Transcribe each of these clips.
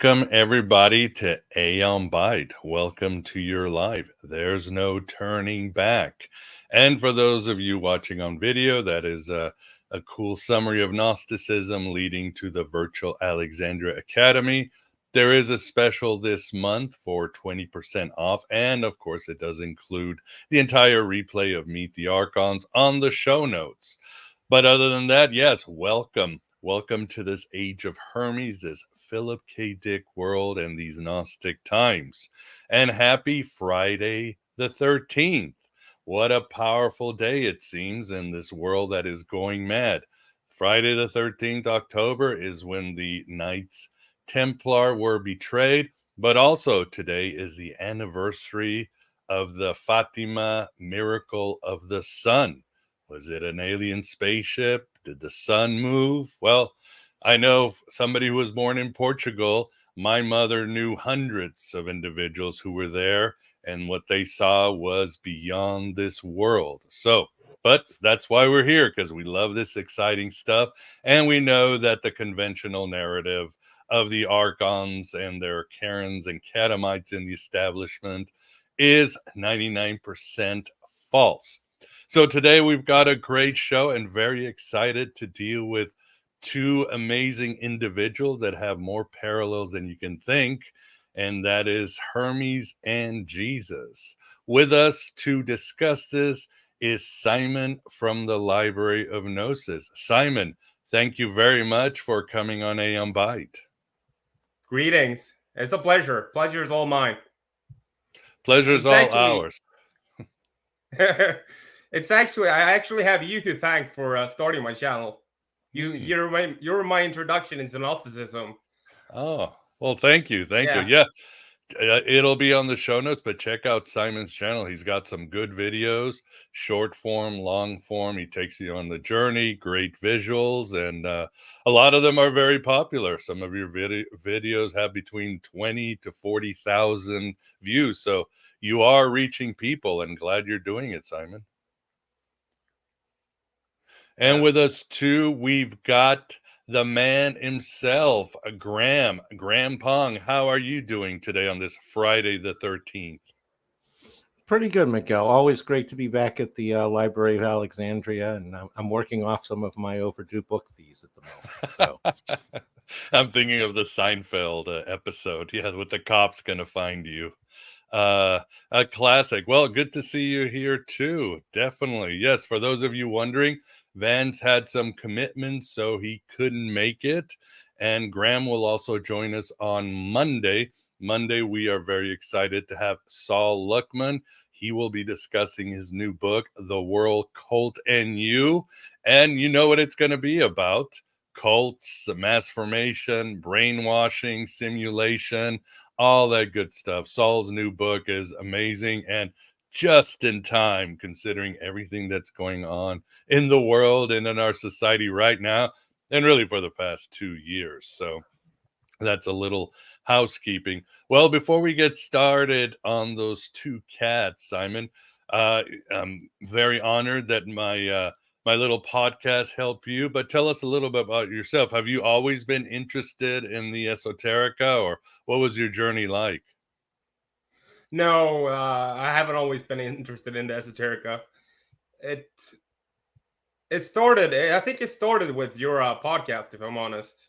Welcome, everybody, to Aeon Byte. Welcome to your life. There's no turning back. And for those of you watching on video, that is a cool summary of Gnosticism leading to the Virtual Alexandria Academy. There is a special this month for 20% off. And of course, it does include the entire replay of Meet the Archons on the show notes. But other than that, yes, welcome. Welcome to this age of Hermes, this Philip K. Dick world, and these Gnostic times. And happy Friday the 13th. What a powerful day it seems in this world that is going mad. Friday the 13th, October, is when the Knights Templar were betrayed. But also today is the anniversary of the Fatima miracle of the sun. Was it an alien spaceship? Did the sun move? Well, I know somebody who was born in Portugal. My mother knew hundreds of individuals who were there, and what they saw was beyond this world. So, but that's why we're here, because we love this exciting stuff. And we know that the conventional narrative of the Archons and their Karens and Catamites in the establishment is 99% false. So today we've got a great show and very excited to deal with two amazing individuals that have more parallels than you can think, and that is Hermes and Jesus. With us to discuss this is Simon from the Library of Gnosis. Simon, thank you very much for coming on Aeon Byte. Greetings. It's a pleasure. Pleasure is all mine. Pleasure is all ours. I actually have you to thank for starting my channel. You're my introduction into Gnosticism. Oh, well, thank you. Yeah. It'll be on the show notes, but check out Simon's channel. He's got some good videos, short form, long form. He takes you on the journey, great visuals, and a lot of them are very popular. Some of your videos have between 20 to 40,000 views. So you are reaching people, and glad you're doing it, Simon. And with us too, we've got the man himself, Graham Pong. How are you doing today on this Friday the 13th? Pretty good, Miguel. Always great to be back at the Library of Alexandria, and I'm working off some of my overdue book fees at the moment. So I'm thinking of the Seinfeld episode, with the cops gonna find you. A classic. Well, good to see you here too. Definitely. Yes, for those of you wondering, Vance had some commitments, so he couldn't make it. And Graham will also join us on Monday. Monday, we are very excited to have Saul Luckman. He will be discussing his new book, The World Cult and You. And you know what it's going to be about: cults, mass formation, brainwashing, simulation, all that good stuff. Saul's new book is amazing and just in time, considering everything that's going on in the world and in our society right now, and really for the past 2 years. So that's a little housekeeping. Well, before we get started on those two cats, Simon, I'm very honored that my little podcast helped you. But tell us a little bit about yourself. Have you always been interested in the esoterica, or what was your journey like? No, I haven't always been interested in the esoterica. It started. I think it started with your podcast. If I'm honest,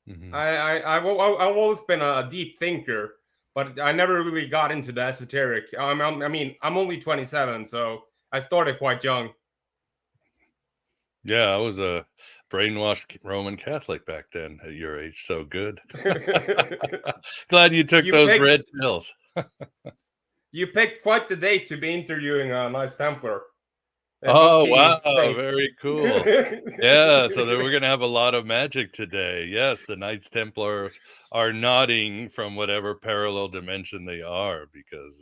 Mm-hmm. I've always been a deep thinker, but I never really got into the esoteric. I mean, I'm only 27, so I started quite young. Yeah, I was a brainwashed Roman Catholic back then at your age. So good. Glad you took those red pills. You picked quite the date to be interviewing a Knights Templar. Oh, wow. Very cool. Yeah, so we're going to have a lot of magic today. Yes, the Knights Templars are nodding from whatever parallel dimension they are, because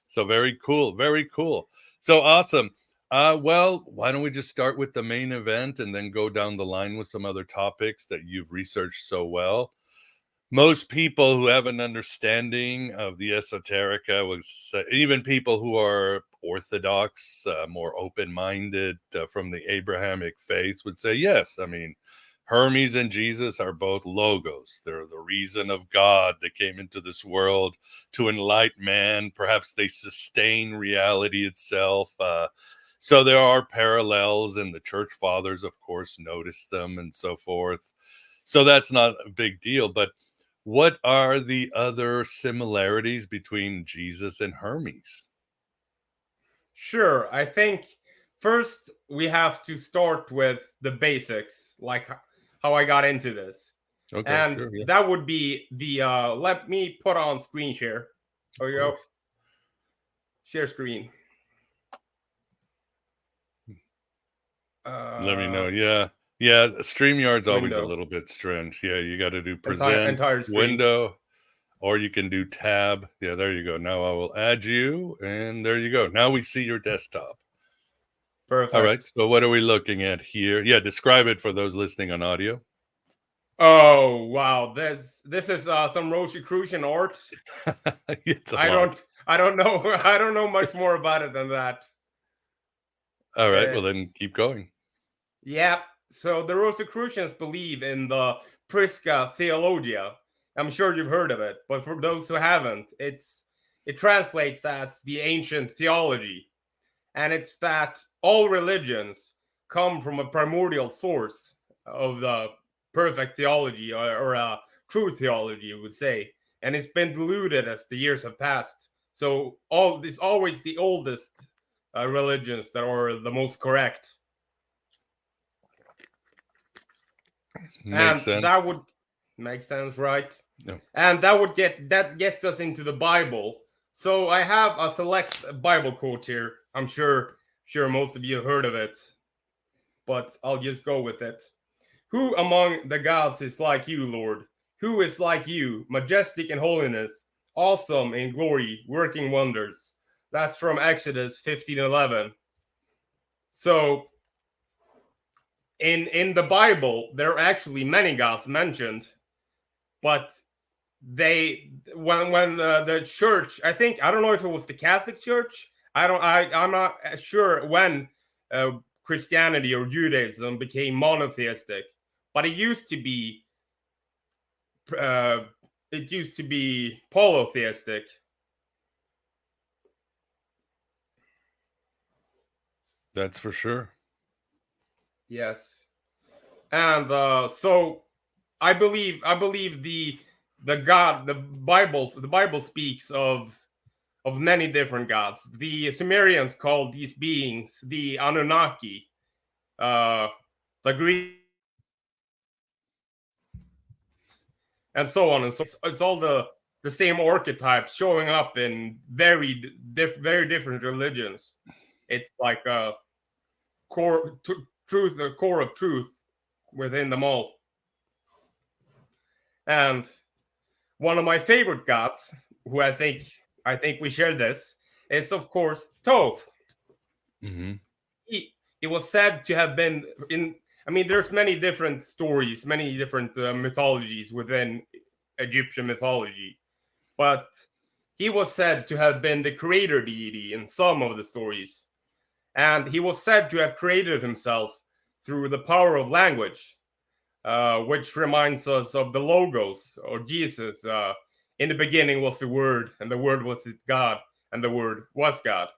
so very cool. Very cool. So awesome. Well, why don't we just start with the main event and then go down the line with some other topics that you've researched so well. Most people who have an understanding of the esoterica, even people who are orthodox, more open-minded from the Abrahamic faith, would say, yes, I mean, Hermes and Jesus are both logos. They're the reason of God that came into this world to enlighten man. Perhaps they sustain reality itself. So there are parallels, and the church fathers, of course, noticed them and so forth. So that's not a big deal. But what are the other similarities between Jesus and Hermes? Sure. I think first we have to start with the basics, like how I got into this. Okay, and sure, yeah. that would be the let me put on screen share. There you go. Share screen. Let me know. Yeah. StreamYard's always a little bit strange. Yeah, you got to do present, entire window, or you can do tab. Yeah, there you go. Now I will add you, and there you go. Now we see your desktop. Perfect. All right. So what are we looking at here? Yeah, describe it for those listening on audio. Oh wow, this is some Rosicrucian art. I don't know much more about it than that. All right, well then keep going. Yeah, so the Rosicrucians believe in the Prisca Theologia. I'm sure you've heard of it, but for those who haven't, it translates as the ancient theology. And it's that all religions come from a primordial source of the perfect theology, or true theology, you would say. And it's been diluted as the years have passed. So it's always the oldest religions that are the most correct. Makes sense. That would make sense, right? Yeah. And that gets us into the Bible. So I have a select Bible quote here. I'm sure most of you have heard of it, but I'll just go with it. Who among the gods is like you, Lord? Who is like you, majestic in holiness, awesome in glory, working wonders. That's from Exodus 15:11. So in the Bible, there are actually many gods mentioned, but when the church, I don't know if it was the Catholic Church. I'm not sure when Christianity or Judaism became monotheistic, but it used to be polytheistic. That's for sure. Yes, and so I believe the Bible speaks of many different gods. The Sumerians called these beings the Annunaki. The Greeks, and so on and so. It's all the same archetypes showing up in very different religions. It's like a core truth, the core of truth within them all. And one of my favorite gods, who I think we share this, is of course Thoth. Mm-hmm. He was said to have been in. I mean, there's many different stories, many different mythologies within Egyptian mythology, but he was said to have been the creator deity in some of the stories, and he was said to have created himself through the power of language, which reminds us of the Logos or Jesus. In the beginning was the Word, and the Word was God, and the Word was God.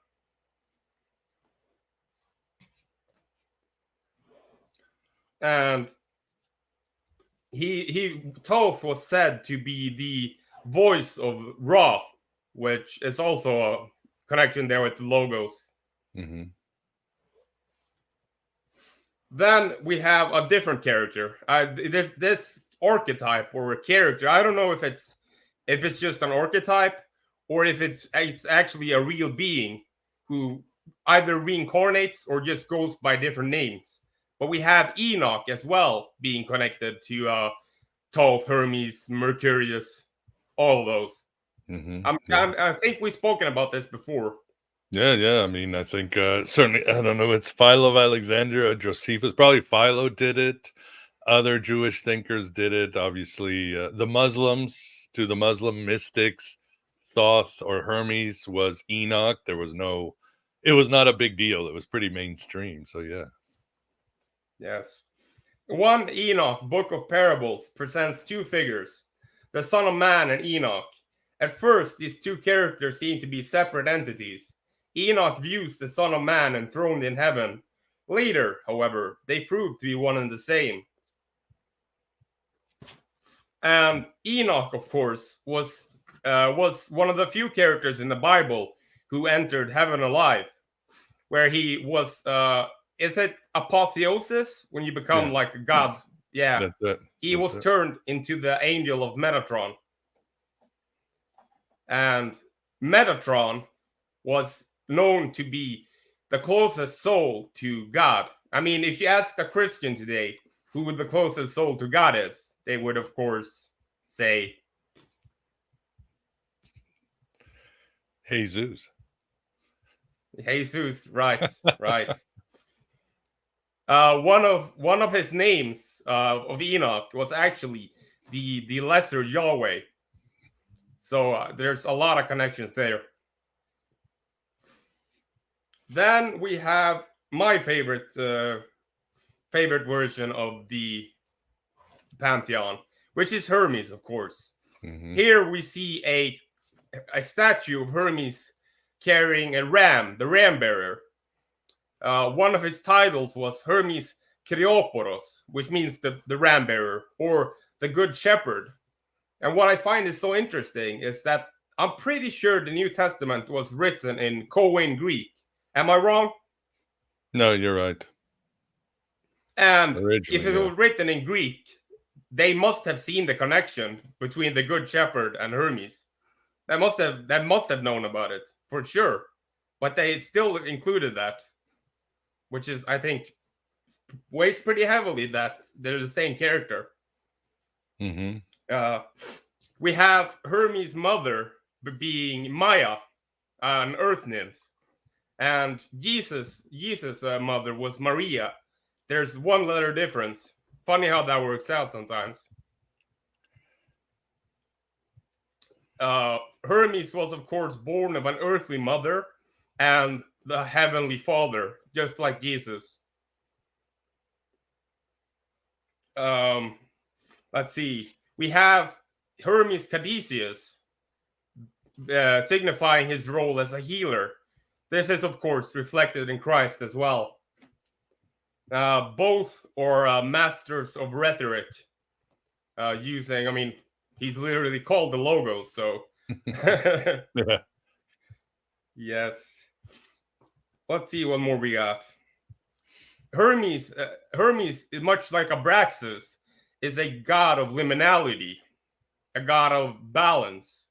And Thoth was said to be the voice of Ra, which is also a connection there with the Logos. Mm-hmm. Then we have a different character. This archetype or a character, I don't know if it's just an archetype or if it's actually a real being who either reincarnates or just goes by different names. But we have Enoch as well being connected to Thoth, Hermes, Mercurius, all of those. Mm-hmm. I think we've spoken about this before. Yeah. I mean, I think certainly, I don't know, it's Philo of Alexandria or Josephus. Probably Philo did it. Other Jewish thinkers did it. Obviously, the Muslims, to the Muslim mystics, Thoth or Hermes was Enoch. It was not a big deal. It was pretty mainstream. So, yeah. Yes. 1 Enoch, Book of Parables, presents two figures, the Son of Man and Enoch. At first, these two characters seem to be separate entities. Enoch views the Son of Man enthroned in heaven. Later, however, they prove to be one and the same. And Enoch, of course, was one of the few characters in the Bible who entered heaven alive, where he was. Is it apotheosis when you become like a god? Yeah, That's it. He was turned into the angel of Metatron, and Metatron was known to be the closest soul to God. I mean, if you ask a Christian today who the closest soul to God is, they would, of course, say Jesus. Jesus, right. One of his names of Enoch was actually the lesser Yahweh. So there's a lot of connections there. Then we have my favorite version of the pantheon, which is Hermes, of course. Mm-hmm. Here we see a statue of Hermes carrying a ram, the ram bearer. One of his titles was Hermes Krioporos, which means the ram bearer or the good shepherd. And what I find is so interesting is that I'm pretty sure the New Testament was written in Koine Greek. Am I wrong? No, you're right. And if it was written in Greek, they must have seen the connection between the good shepherd and Hermes. They must have known about it for sure. But they still included that, which is, I think, weighs pretty heavily that they're the same character. Mm-hmm. We have Hermes' mother being Maya, an earth nymph, and Jesus' mother was Maria. There's one letter difference. Funny how that works out sometimes. Hermes was, of course, born of an earthly mother and the heavenly father, just like Jesus. Let's see. We have Hermes Caduceus, signifying his role as a healer. This is, of course, reflected in Christ as well. Both are masters of rhetoric, using, I mean, he's literally called the Logos, so. Yeah. Yes. Let's see what more we got. Hermes, much like Abraxas, is a god of liminality, a god of balance.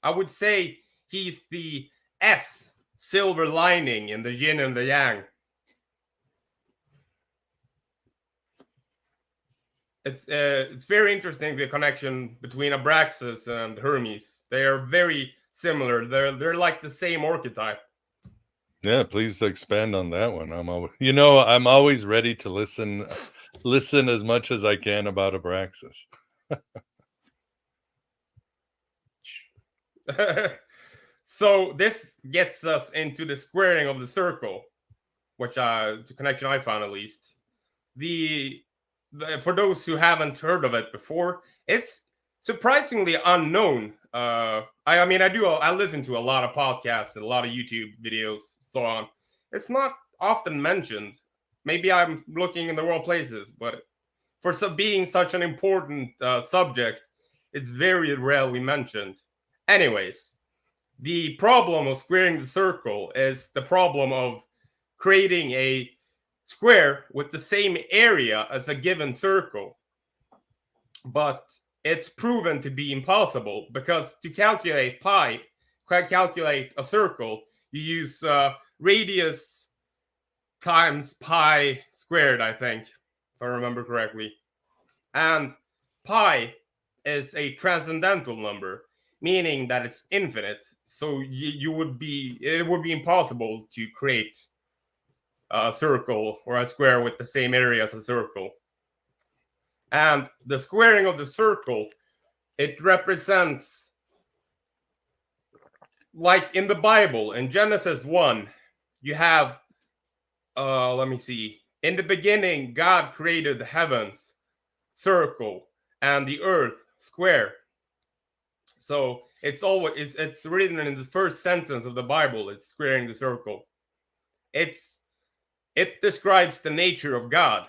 I would say he's the S, silver lining in the yin and the yang. It's very interesting, the connection between Abraxas and Hermes. They are very similar. They're like the same archetype. Yeah, please expand on that one. I'm always ready to listen as much as I can about Abraxas. So this gets us into the squaring of the circle, which it's a connection I found, at least. For those who haven't heard of it before, it's surprisingly unknown. I listen to a lot of podcasts and a lot of YouTube videos, so on. It's not often mentioned. Maybe I'm looking in the wrong places, but for being such an important subject, it's very rarely mentioned. Anyways, the problem of squaring the circle is the problem of creating a square with the same area as a given circle. But it's proven to be impossible, because to calculate a circle, you use radius times pi squared, I think, if I remember correctly. And pi is a transcendental number, meaning that it's infinite. So it would be impossible to create a circle or a square with the same area as a circle. And the squaring of the circle, it represents, like in the Bible, in Genesis 1, you have, let me see. In the beginning, God created the heavens, circle, and the earth, square. So it's written in the first sentence of the Bible. It's squaring the circle. It describes the nature of God.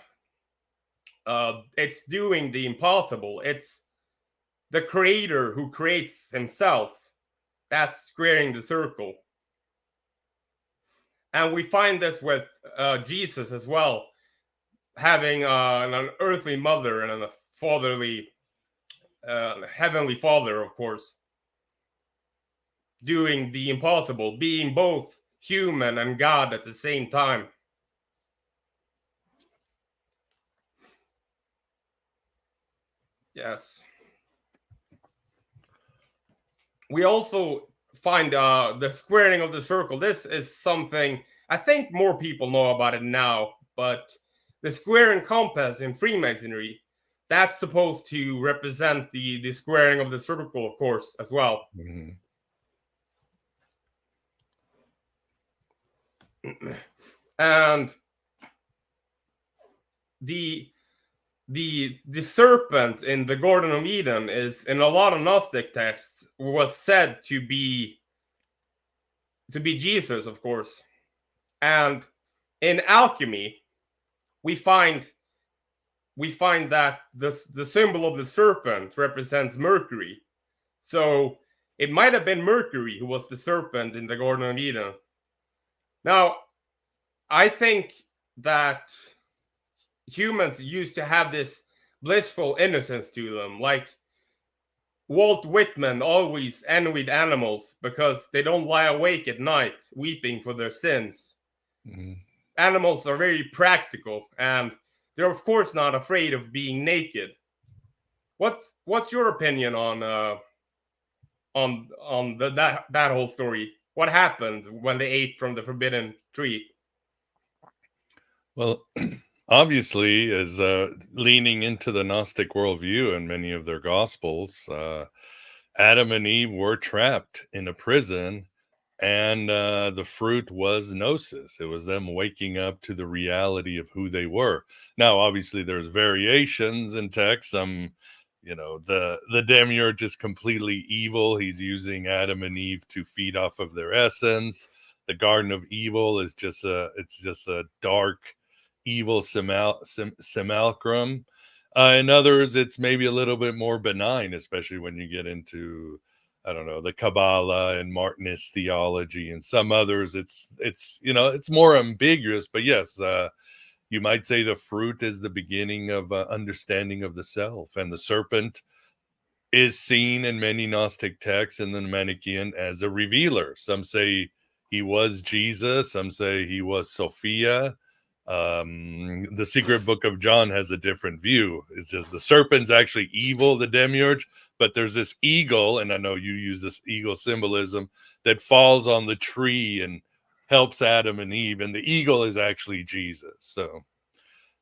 It's doing the impossible. It's the creator who creates himself. That's squaring the circle. And we find this with Jesus as well, having an earthly mother and a fatherly, heavenly father, of course, doing the impossible, being both human and God at the same time. Yes. We also find the squaring of the circle. This is something I think more people know about it now, but the square and compass in Freemasonry, that's supposed to represent the squaring of the circle, of course, as well. Mm-hmm. And the serpent in the Garden of Eden is, in a lot of Gnostic texts, was said to be Jesus, of course. And in alchemy, we find that the symbol of the serpent represents Mercury. So it might have been Mercury who was the serpent in the Garden of Eden. Now, I think that humans used to have this blissful innocence to them. Like Walt Whitman always envied animals because they don't lie awake at night weeping for their sins. Mm-hmm. Animals are very practical, and they're of course not afraid of being naked. What's your opinion on that whole story. What happened when they ate from the forbidden tree? Well, obviously, as leaning into the Gnostic worldview in many of their gospels, Adam and Eve were trapped in a prison, and the fruit was gnosis. It was them waking up to the reality of who they were. Now, obviously, there's variations in text. Some, the demiurge is completely evil. He's using Adam and Eve to feed off of their essence. The Garden of Evil is just a dark, evil simulacrum. In others, it's maybe a little bit more benign, especially when you get into, I don't know, the Kabbalah and Martinist theology, and some others. It's more ambiguous. But yes, you might say the fruit is the beginning of understanding of the self, and the serpent is seen in many Gnostic texts in the Manichaean as a revealer. Some say he was Jesus. Some say he was Sophia. The Secret Book of John has a different view. It's just the serpent's actually evil, the demiurge, but there's this eagle, and I know you use this eagle symbolism, that falls on the tree and helps Adam and Eve, and the eagle is actually Jesus. So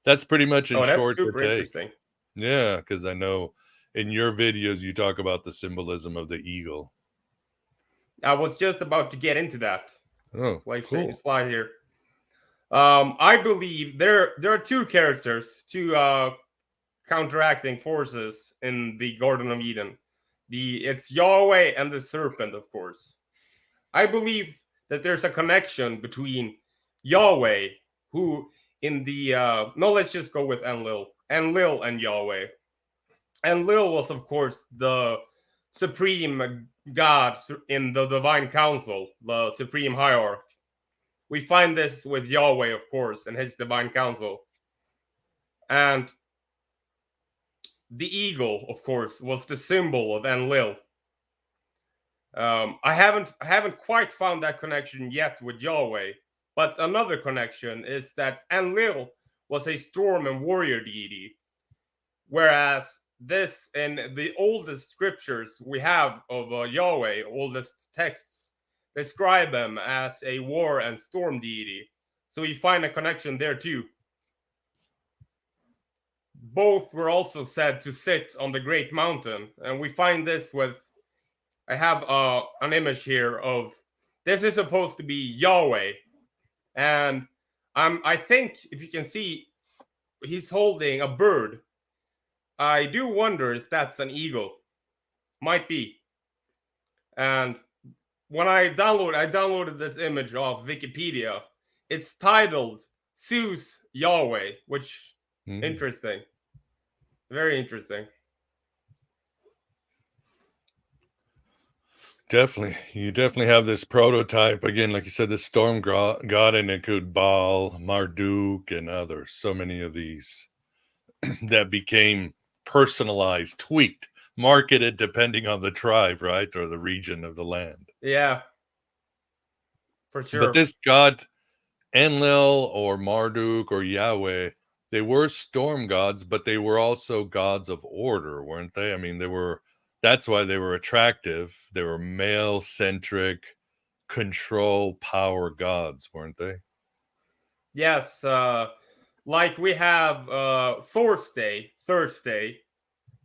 that's pretty much in Oh, that's short the super take. interesting. Yeah, because I know in your videos you talk about the symbolism of the eagle. I was just about to get into that. Oh, cool. Slide here. I believe there are two characters, two counteracting forces in the Garden of Eden. It's Yahweh and the serpent, of course. I believe that there's a connection between Yahweh, who in the let's just go with Enlil and Yahweh. Enlil was, of course, the supreme God in the divine council, the supreme hierarch. We find this with Yahweh, of course, and his divine council. And the eagle, of course, was the symbol of Enlil. I haven't quite found that connection yet with Yahweh, but another connection is that Enlil was a storm and warrior deity, whereas this in the oldest scriptures we have of Yahweh, oldest texts, describe him as a war and storm deity. So we find a connection there too. Both were also said to sit on the great mountain, and we find this with. I have an image here of this is supposed to be Yahweh, and I think if you can see, he's holding a bird. I do wonder if that's an eagle. Might be. And when I downloaded this image off Wikipedia. It's titled Zeus Yahweh, which interesting. Very interesting. Definitely. You definitely have this prototype. Again, like you said, this storm god, and it could Baal, Marduk, and others. So many of these that became personalized, tweaked, marketed depending on the tribe, right? Or the region of the land. Yeah. For sure. But this god, Enlil or Marduk or Yahweh, they were storm gods, but they were also gods of order, weren't they? I mean, that's why they were attractive. They were male-centric, control, power gods, weren't they? Yes. Like we have Thursday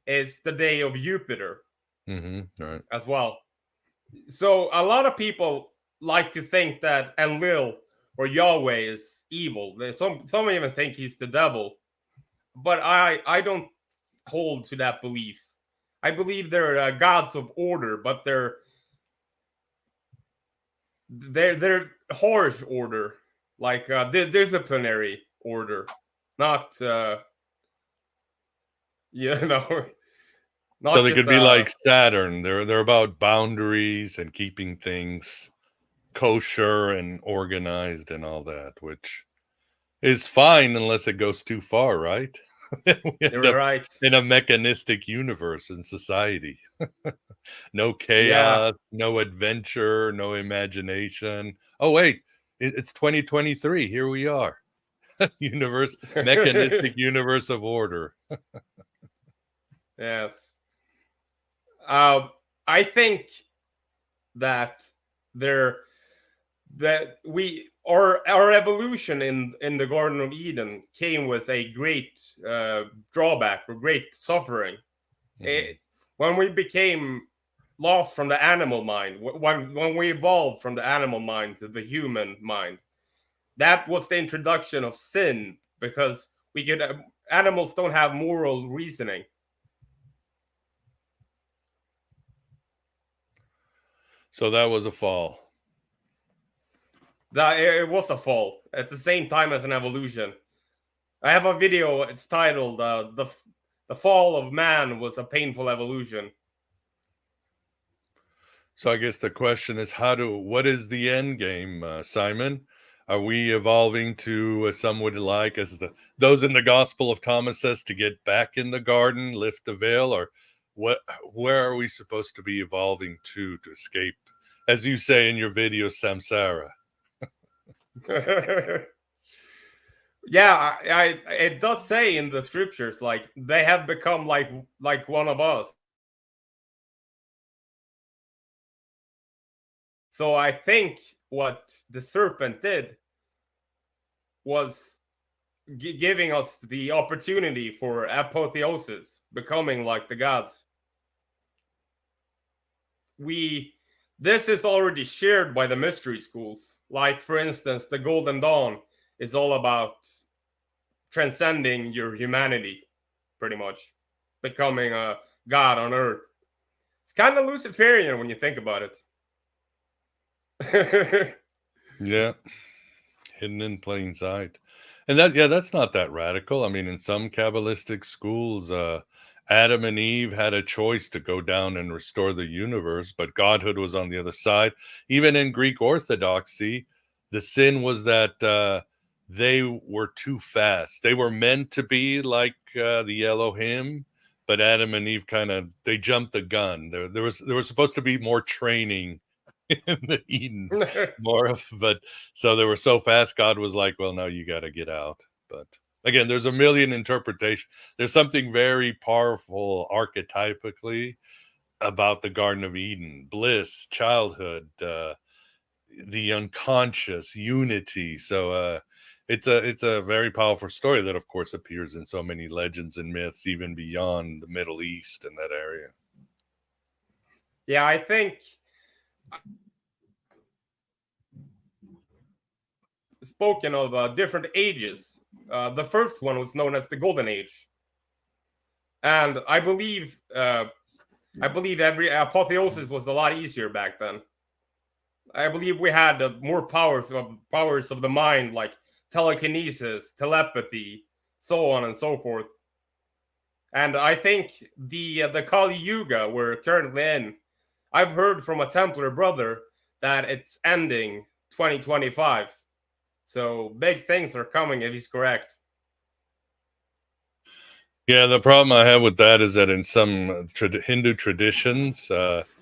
is the day of Jupiter. Right. As well. So a lot of people like to think that Enlil or Yahweh is evil. Some even think he's the devil. But I don't hold to that belief. I believe they're gods of order, but they're harsh order, like disciplinary order, not not so they could be like Saturn. They're about boundaries and keeping things kosher and organized and all that, which is fine unless it goes too far, right? You're right. In a mechanistic universe and society. No chaos, no adventure, no imagination. Oh, wait, it's 2023. Here we are. Mechanistic universe of order. Yes. I think that there that we our evolution in the Garden of Eden came with a great drawback or great suffering. When we became lost from the animal mind, when we evolved from the animal mind to the human mind, that was the introduction of sin, because we could animals don't have moral reasoning. So that was a fall. That it was a fall at the same time as an evolution. I have a video. It's titled "The Fall of Man Was a Painful Evolution." So I guess the question is, what is the end game, Simon? Are we evolving to, as some would like, as those in the Gospel of Thomas says, to get back in the garden, lift the veil, or where are we supposed to be evolving to escape, as you say in your video, samsara? Yeah, it does say in the scriptures, like, they have become like one of us. So I think what the serpent did was giving us the opportunity for apotheosis, becoming like the gods. This is already shared by the mystery schools. Like, for instance, the Golden Dawn is all about transcending your humanity, pretty much becoming a god on earth. It's kind of Luciferian when you think about it. Yeah, hidden in plain sight. And that's not that radical. I mean, in some Kabbalistic schools, Adam and Eve had a choice to go down and restore the universe, but Godhood was on the other side. Even in Greek Orthodoxy, the sin was that they were too fast. They were meant to be like the Elohim, but Adam and Eve they jumped the gun. There was supposed to be more training in the Eden, but so they were so fast, God was like, well, now you got to get out. But again, there's a million interpretations. There's something very powerful archetypically about the Garden of Eden: bliss, childhood, the unconscious, unity. So it's a very powerful story that, of course, appears in so many legends and myths, even beyond the Middle East and that area. Yeah, I think, spoken of different ages, the first one was known as the Golden Age, and I believe every apotheosis was a lot easier back then. I believe we had more powers of the mind, like telekinesis, telepathy, so on and so forth. And I think the Kali Yuga we're currently in, I've heard from a Templar brother that it's ending 2025. So big things are coming if he's correct. Yeah, the problem I have with that is that in some Hindu traditions, the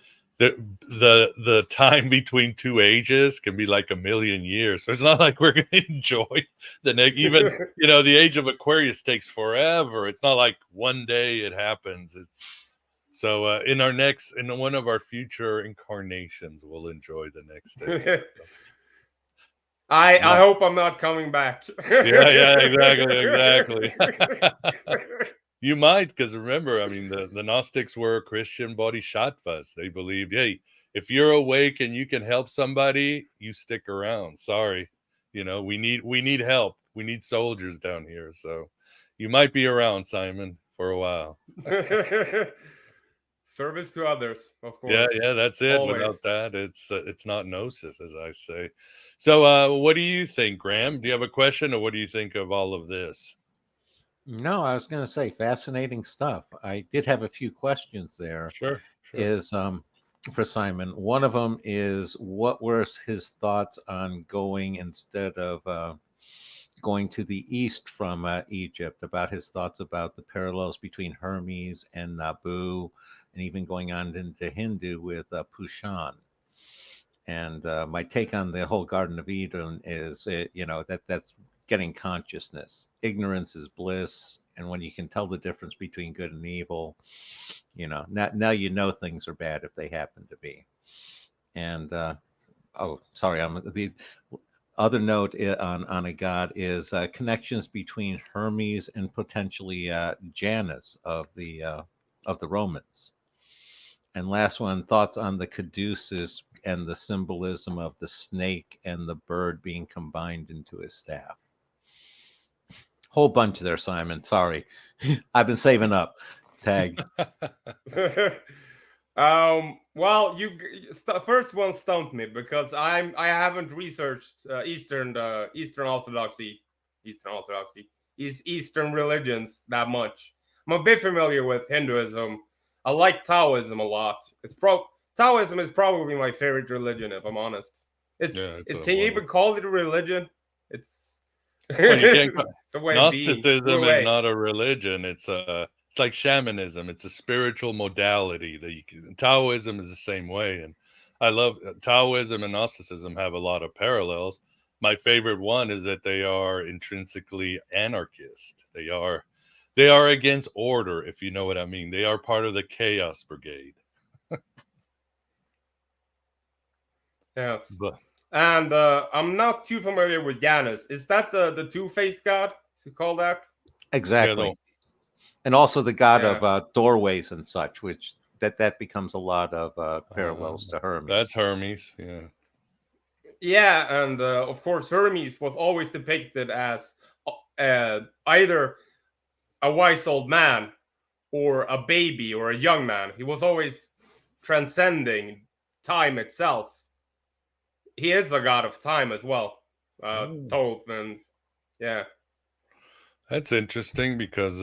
time between two ages can be like a million years. So it's not like we're going to enjoy the next. Even the age of Aquarius takes forever. It's not like one day it happens. So in one of our future incarnations, we'll enjoy the next day. I hope I'm not coming back. Yeah, exactly. You might, because remember, I mean, the Gnostics were Christian bodhisattvas. They believed, hey, if you're awake and you can help somebody, you stick around. Sorry, we need help. We need soldiers down here. So you might be around, Simon, for a while. Service to others, of course. Yeah, that's it. Always. Without that, it's not gnosis, as I say. So, what do you think, Graham? Do you have a question, or what do you think of all of this? No, I was going to say fascinating stuff. I did have a few questions there. Sure. Is for Simon. One of them is, what were his thoughts on going instead of going to the east from Egypt? About his thoughts about the parallels between Hermes and Nabu, and even going on into Hindu with Pushan. And my take on the whole Garden of Eden is, that's getting consciousness. Ignorance is bliss, and when you can tell the difference between good and evil, now things are bad if they happen to be. And sorry, the other note on a god is connections between Hermes and potentially Janus of the Romans. And last one, thoughts on the caduceus and the symbolism of the snake and the bird being combined into his staff. Whole bunch there, Simon. Sorry, I've been saving up. Tag. Well, first one stumped me because I haven't researched Eastern Orthodoxy, Eastern religions that much. I'm a bit familiar with Hinduism. I like Taoism a lot. Taoism is probably my favorite religion, if I'm honest. Can you even call it a religion? It's well, you can't. It's a way of being. Gnosticism is not a religion. It's like shamanism. It's a spiritual modality. Taoism is the same way, and I love Taoism and Gnosticism have a lot of parallels. My favorite one is that they are intrinsically anarchist. They are against order, if you know what I mean. They are part of the chaos brigade. Yes. And I'm not too familiar with Janus. Is that the two-faced god? Is it called that? Exactly. Yeah, and also the god of doorways and such, which that becomes a lot of parallels to Hermes. That's Hermes, yeah. Yeah, and of course Hermes was always depicted as either a wise old man or a baby or a young man. He was always transcending time itself. He is a god of time as well. Thoth, and yeah. That's interesting because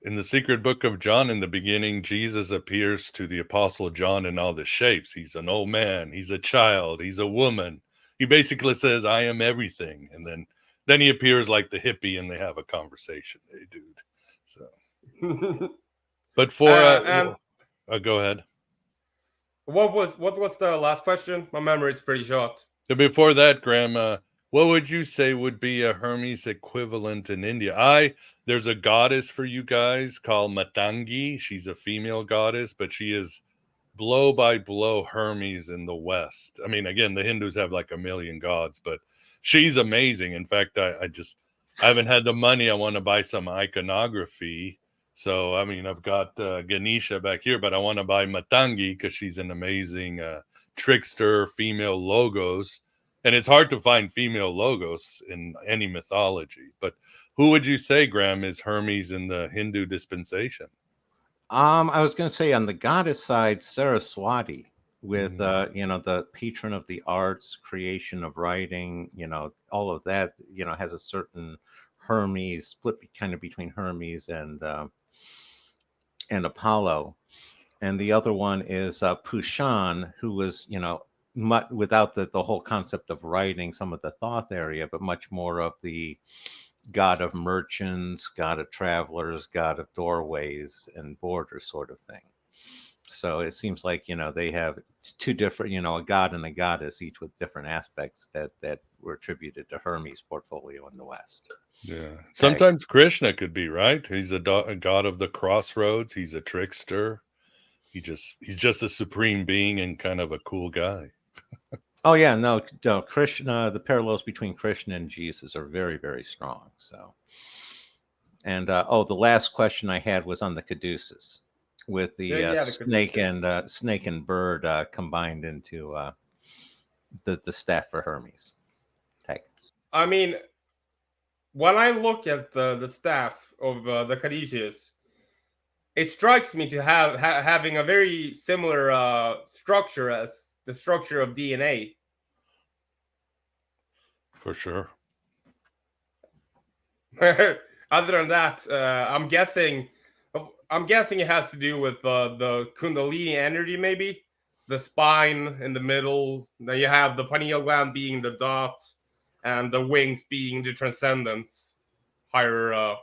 in the secret book of John, in the beginning, Jesus appears to the apostle John in all the shapes. He's an old man, he's a child, he's a woman. He basically says, I am everything. And then he appears like the hippie and they have a conversation. Hey, dude. So, but for go ahead. What was the last question? My memory is pretty short. So before that, Graham, what would you say would be a Hermes equivalent in India? There's a goddess for you guys called Matangi. She's a female goddess, but she is blow by blow Hermes in the West. I mean, again, the Hindus have like a million gods, but she's amazing. In fact, I haven't had the money. I want to buy some iconography. So, I mean, I've got Ganesha back here, but I want to buy Matangi because she's an amazing trickster, female logos. And it's hard to find female logos in any mythology. But who would you say, Graham, is Hermes in the Hindu dispensation? I was going to say on the goddess side, Saraswati, with the patron of the arts, creation of writing, all of that, has a certain Hermes split kind of between Hermes and Apollo. And the other one is Pushan, who was, without the whole concept of writing, some of the Thoth area, but much more of the god of merchants, god of travelers, god of doorways and borders sort of thing. So it seems like, they have two different, a god and a goddess, each with different aspects that were attributed to Hermes' portfolio in the West. Yeah. Sometimes Krishna could be, right? He's a god of the crossroads. He's a trickster. He's just a supreme being and kind of a cool guy. Oh yeah, no, Krishna, the parallels between Krishna and Jesus are very, very strong. So, and the last question I had was on the caduceus, with the snake and bird combined into the staff for Hermes. I mean, when I look at the staff of the caduceus, it strikes me to having a very similar structure as the structure of DNA. For sure. Other than that, I'm guessing it has to do with the Kundalini energy, maybe the spine in the middle. Then you have the pineal gland being the dot, and the wings being the transcendence, higher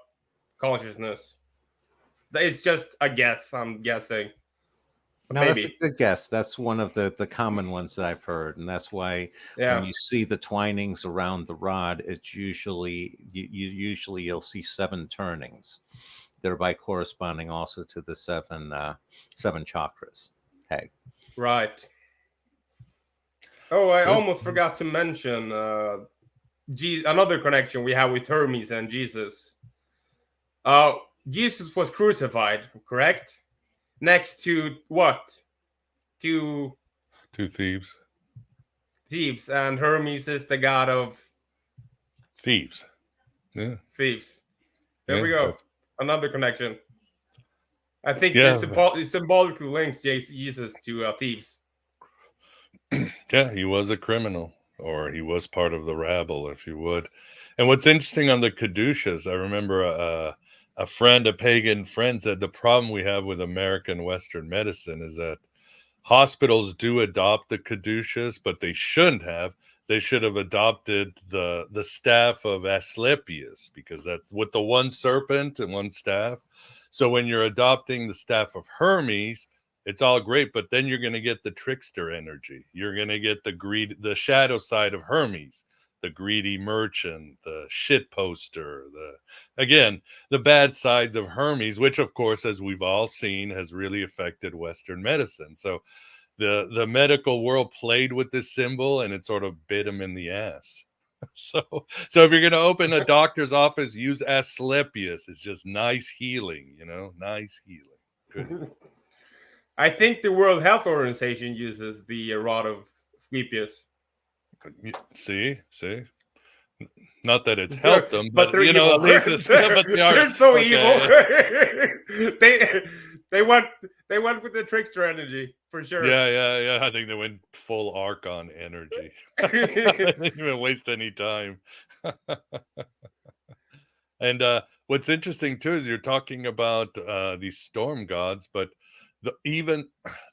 consciousness. It's just a guess. I'm guessing. No, maybe. That's a good guess. That's one of the common ones that I've heard, and that's why when you see the twinings around the rod, it's usually you'll see 7 turnings, thereby corresponding also to the seven chakras. Tag. Right. Oh, I Good. almost forgot to mention another connection we have with Hermes and Jesus. Jesus was crucified, correct? Next to what? To Two thieves. thieves, and Hermes is the god of Thieves. Yeah. thieves. There Yeah. we go. Another connection. I think Yeah. it symbolically links Jesus to thieves. Yeah, he was a criminal, or he was part of the rabble, if you would. And what's interesting on the caduceus, I remember a friend, a pagan friend, said the problem we have with American Western medicine is that hospitals do adopt the caduceus, but they shouldn't have. They should have adopted the staff of Asclepius, because that's with the one serpent and one staff. So when you're adopting the staff of Hermes, it's all great, but then you're going to get the trickster energy. You're going to get the shadow side of Hermes, the greedy merchant, the shit poster, the bad sides of Hermes, which of course, as we've all seen, has really affected Western medicine. So the medical world played with this symbol, and it sort of bit him in the ass. So if you're going to open a doctor's office, use Asclepius. It's just nice healing, nice healing. Good. I think the World Health Organization uses the rod of Asclepius. See, not that it's helped them, but they're evil. At least they're so okay. Evil. they went with the trickster energy for sure. Yeah. I think they went full Archon energy. They didn't even waste any time. And what's interesting too is you're talking about these storm gods, but even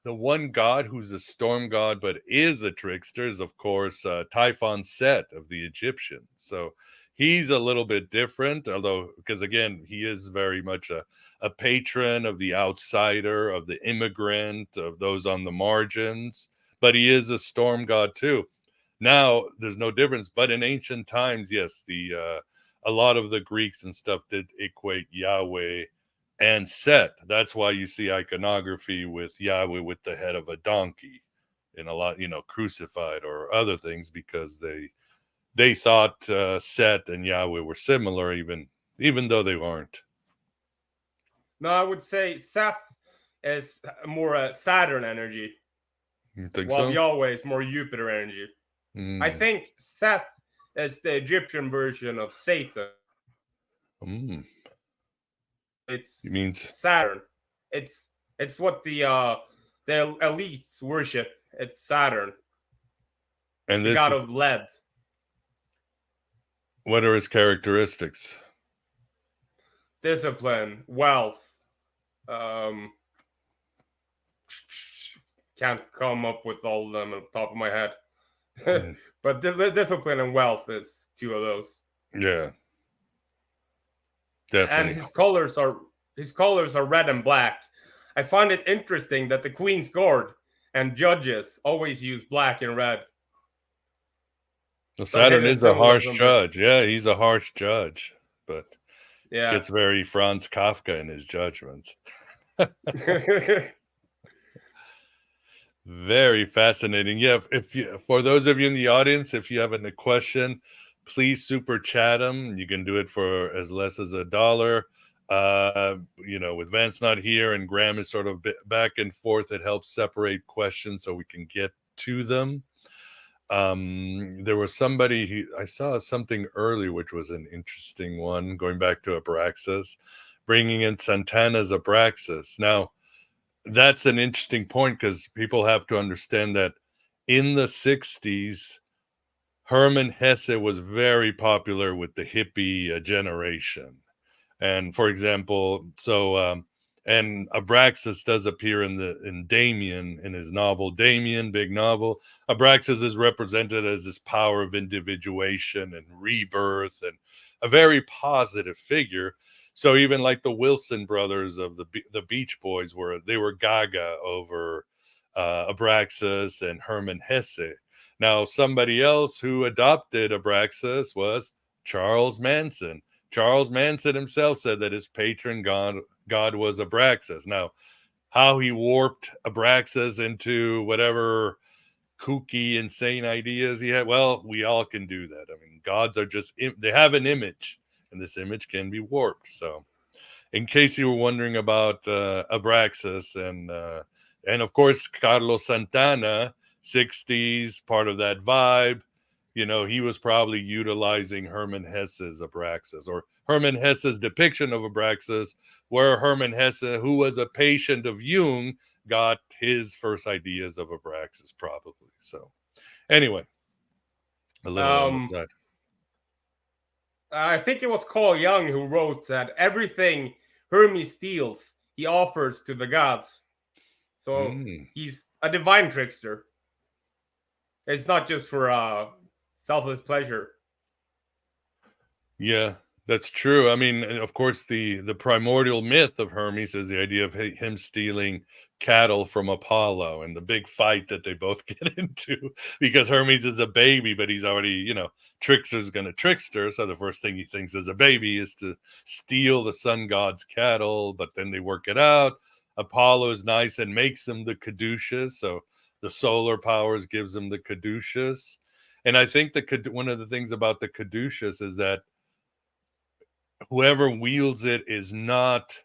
the one god who's a storm god but is a trickster is, of course, Typhon Set of the Egyptians. So he's a little bit different, although, because again, he is very much a patron of the outsider, of the immigrant, of those on the margins, but he is a storm god too. Now, there's no difference, but in ancient times, yes, a lot of the Greeks and stuff did equate Yahweh and Set. That's why you see iconography with Yahweh with the head of a donkey in a lot, crucified or other things, because they thought Set and Yahweh were similar, even though they weren't. No, I would say Seth is more Saturn energy, You think while so? Yahweh is more Jupiter energy. I think Seth is the Egyptian version of Satan. It's It means Saturn. It's what the elites worship. It's Saturn, and the god of lead. What are his characteristics? Discipline, wealth. Can't come up with all of them on the top of my head. But discipline and wealth is two of those. Yeah. Definitely. And his colors are red and black. I find it interesting that the Queen's Guard and judges always use black and red. Well, Saturn is a harsh judge. Yeah, he's a harsh judge, but gets very Franz Kafka in his judgments. Very fascinating. Yeah, for those of you in the audience, if you have a question, please super chat them. You can do it for as less as $1. With Vance not here and Graham is sort of back and forth, it helps separate questions so we can get to them. There was somebody I saw something early, which was an interesting one, going back to Abraxas, bringing in Santana's Abraxas. Now, that's an interesting point, because people have to understand that in the 60s, Hermann Hesse was very popular with the hippie generation. And for example, and Abraxas does appear in Damien, in his novel Damien, big novel. Abraxas is represented as this power of individuation and rebirth, and a very positive figure. So even like the Wilson brothers of the Beach Boys were gaga over Abraxas and Hermann Hesse. Now, somebody else who adopted Abraxas was Charles Manson. Charles Manson himself said that his patron god was Abraxas. Now, how he warped Abraxas into whatever kooky, insane ideas he had. Well, we all can do that. I mean, gods are just, they have an image, and this image can be warped. So in case you were wondering about Abraxas and of course Carlos Santana, 60s, part of that vibe, you know, he was probably utilizing Hermann Hesse's Abraxas, or Hermann Hesse's depiction of Abraxas, where Hermann Hesse, who was a patient of Jung, got his first ideas of Abraxas probably. So anyway, a little on the side. I think it was Carl Jung who wrote that everything Hermes steals, he offers to the gods. So he's a divine trickster. It's not just for selfless pleasure. Yeah, that's true. I mean, of course, the primordial myth of Hermes is the idea of him stealing cattle from Apollo, and the big fight that they both get into, because Hermes is a baby, but he's already, you know, trickster's gonna trickster. So the first thing he thinks as a baby is to steal the sun god's cattle, but then they work it out. Apollo is nice and makes him the caduceus, so the solar powers gives him the caduceus. And I think one of the things about the caduceus is that whoever wields it is not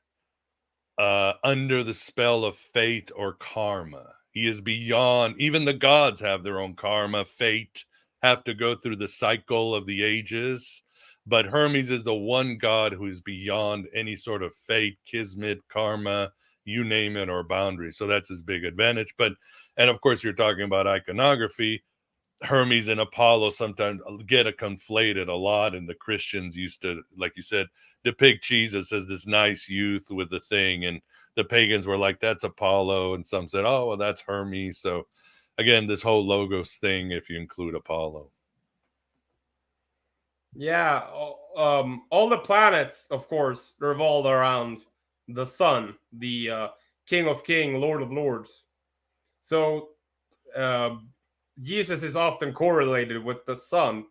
under the spell of fate or karma. He is beyond, even the gods have their own karma, fate, have to go through the cycle of the ages. But Hermes is the one god who is beyond any sort of fate, kismet, karma, you name it, or boundaries. So that's his big advantage. And of course, you're talking about iconography. Hermes and Apollo sometimes get conflated a lot, and the Christians used to, like you said, depict Jesus as this nice youth with the thing, and the pagans were like, that's Apollo, and some said, oh, well, that's Hermes. So again, this whole logos thing, if you include Apollo. Yeah, all the planets, of course, revolve around the sun, the King of Kings, Lord of Lords. So Jesus is often correlated with the sun,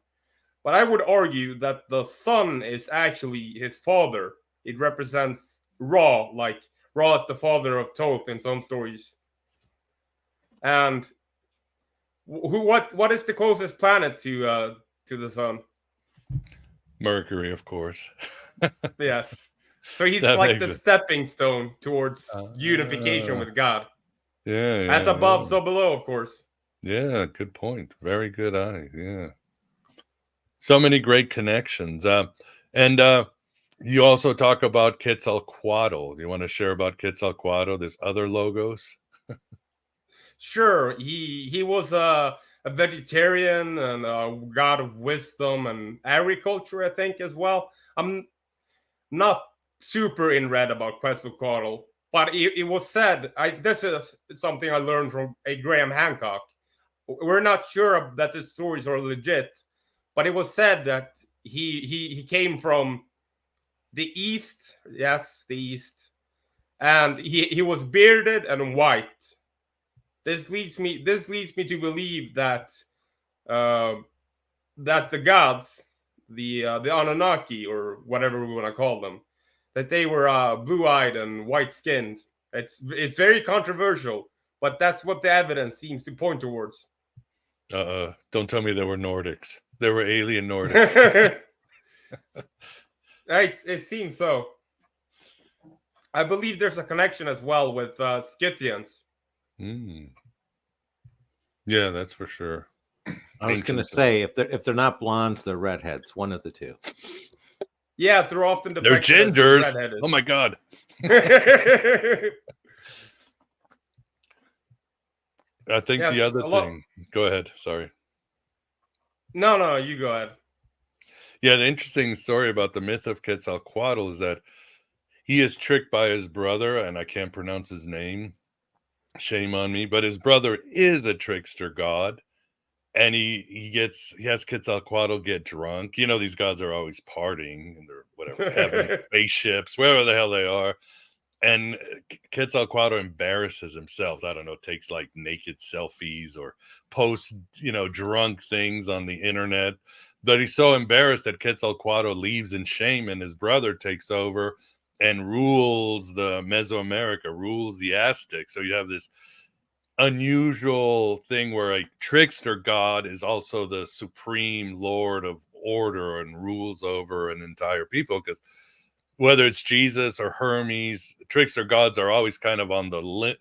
but I would argue that the sun is actually his father. It represents Ra, like Ra is the father of Thoth in some stories. And what is the closest planet to the sun? Mercury, of course. Yes. So he's like the stepping stone towards unification with God. Yeah. As above, so below, of course. Yeah, good point. Very good eye. Yeah. So many great connections. And you also talk about Quetzalcoatl. You want to share about Quetzalcoatl, this other logos? Sure. He was a vegetarian and a god of wisdom and agriculture, I think, as well. I'm not super in read about Quetzalcoatl, but it was said, this is something I learned from a Graham Hancock. We're not sure that the stories are legit, but it was said that he came from the east, yes, the east, and he was bearded and white. This leads me to believe that that the gods, the Annunaki, or whatever we want to call them, that they were blue-eyed and white-skinned. It's very controversial, but that's what the evidence seems to point towards. Don't tell me they were Nordics. They were alien Nordics. It seems so. I believe there's a connection as well with Scythians. Yeah, that's for sure. I was going to say, if they're not blondes, they're redheads. One of the two. Yeah, they're often they're gingers. Oh my god. I think the other thing. Go ahead. Sorry. No, you go ahead. Yeah, the interesting story about the myth of Quetzalcoatl is that he is tricked by his brother, and I can't pronounce his name. Shame on me, but his brother is a trickster god, and he has Quetzalcoatl get drunk. You know, these gods are always partying in their whatever heaven, spaceships, wherever the hell they are. And Quetzalcoatl embarrasses himself. I don't know, takes like naked selfies or posts, drunk things on the internet. But he's so embarrassed that Quetzalcoatl leaves in shame, and his brother takes over and rules the Mesoamerica, rules the Aztecs. So you have this unusual thing where a trickster god is also the supreme lord of order and rules over an entire people, because whether it's Jesus or Hermes, trickster gods are always kind of on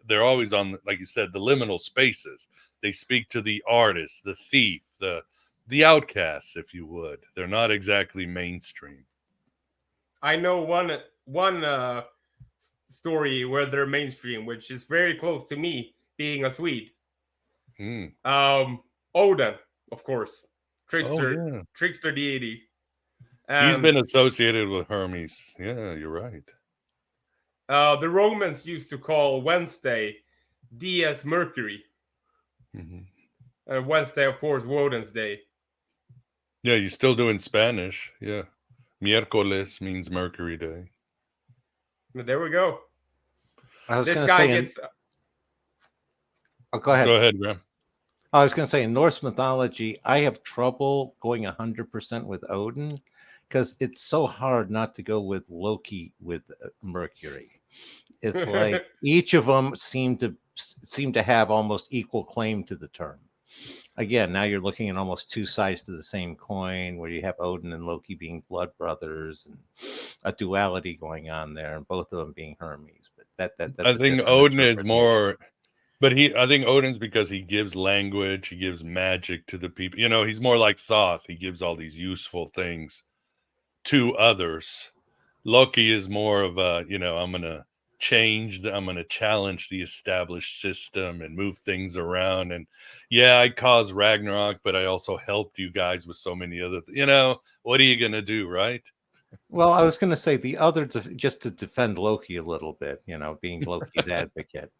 they're always on, like you said, the liminal spaces. They speak to the artist, the thief, the outcasts, if you would. They're not exactly mainstream. I know one story where they're mainstream, which is very close to me, being a Swede. Odin, of course, trickster deity. He's And been associated with Hermes. Yeah, you're right. The Romans used to call Wednesday Dies Mercury. And Wednesday, of course, Woden's day. Yeah, you still do in Spanish. Yeah. Miércoles means Mercury Day. There we go. I was This going to guy say, gets. Oh, go ahead. Go ahead, Graham. I was going to say, in Norse mythology, I have trouble going 100% with Odin because it's so hard not to go with Loki with Mercury. It's like each of them seem to have almost equal claim to the term. Again, now you're looking at almost two sides to the same coin, where you have Odin and Loki being blood brothers, and a duality going on there, and both of them being Hermes. But that's I think Odin is more, but I think Odin's because he gives language, he gives magic to the people. You know, he's more like Thoth. He gives all these useful things to others. Loki is more of a, I'm going to I'm going to challenge the established system and move things around. And yeah, I caused Ragnarok, but I also helped you guys with so many other what are you going to do, right? Well, I was going to say the other, just to defend Loki a little bit, being Loki's advocate,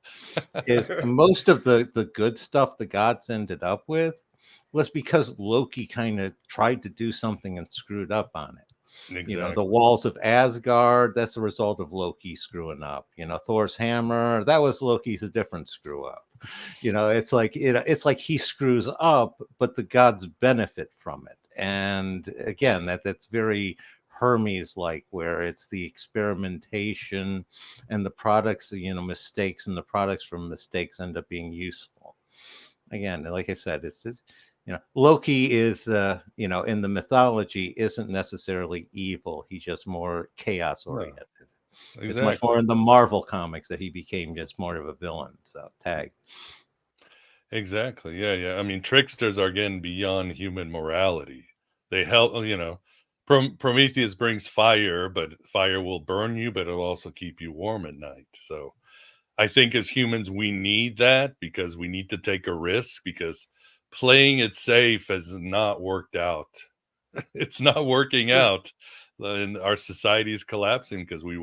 is most of the good stuff the gods ended up with was because Loki kind of tried to do something and screwed up on it. Exactly. The walls of Asgard, that's a result of Loki screwing up. Thor's hammer, that was Loki's a different screw up. It's like he screws up, but the gods benefit from it. And again, that's very Hermes like, where it's the experimentation and the products, mistakes, and the products from mistakes end up being useful. Again, like I said, it's just, Loki is, in the mythology, isn't necessarily evil. He's just more chaos oriented. No, exactly. It's much more in the Marvel comics that he became just more of a villain. So tag. Exactly. Yeah. I mean, tricksters are again beyond human morality. They help, Prometheus brings fire, but fire will burn you, but it'll also keep you warm at night. So I think as humans, we need that because we need to take a risk, because playing it safe has not worked out. It's not working out. And our society is collapsing because we